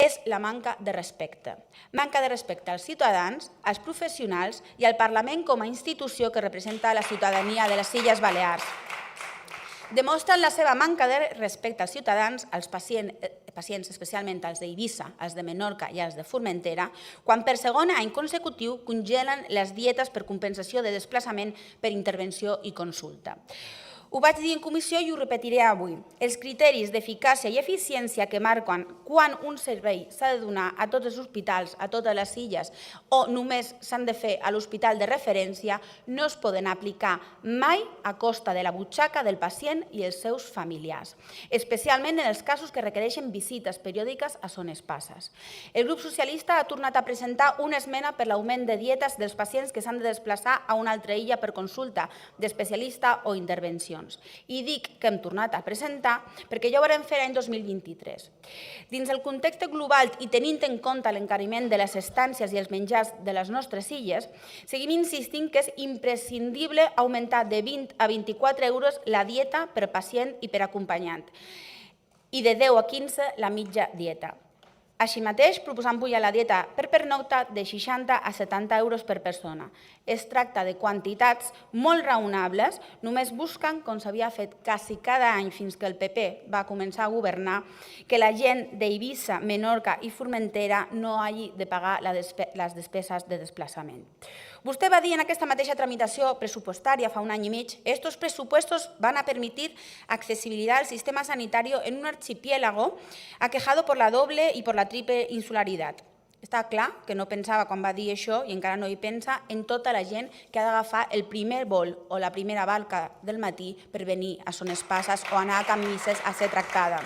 és la manca de respecte. Manca de respecte als ciutadans, als professionals i al Parlament com a institució que representa la ciutadania de les Illes Balears. Demostren la seva manca de respecte als ciutadans, als pacients, especialment als d'Eivissa, als de Menorca i als de Formentera, quan per segon any consecutiu congelen les dietes per compensació de desplaçament per intervenció i consulta. Ho vaig dir en comissió i ho repetiré avui. Els criteris d'eficàcia i eficiència que marquen quan un servei s'ha de donar a tots els hospitals, a totes les illes, o només s'han de fer a l'hospital de referència, no es poden aplicar mai a costa de la butxaca del pacient i els seus familiars, especialment en els casos que requereixen visites periòdiques a zones passes. El grup socialista ha tornat a presentar una esmena per l'augment de dietes dels pacients que s'han de desplaçar a una altra illa per consulta d'especialista o intervenció. I dic que hem tornat a presentar perquè ja ho vam fer l'any 2023. Dins el context global i tenint en compte l'encariment de les estàncies i els menjars de les nostres illes, seguim insistint que és imprescindible augmentar de 20 a 24 euros la dieta per pacient i per acompanyant i de 10 a 15 la mitja dieta. Així mateix, proposam pujar la dieta per pernocta de 60 a 70 euros per persona. Es tracta de quantitats molt raonables, només busquen, com s'havia fet quasi cada any fins que el PP va començar a governar, que la gent d'Eivissa, Menorca i Formentera no hagi de pagar les despeses de desplaçament. Vostè va dir en aquesta mateixa tramitació pressupostària fa un any i mig, estos presupuestos van a permitir accesibilidad al sistema sanitario en un archipiélago aquejado por la doble y por la triple insularidad. Està clar que no pensava quan va dir això, i encara no hi pensa, en tota la gent que ha d'agafar el primer vol o la primera barca del matí per venir a zones passes o anar a Camp Misses a ser tractada.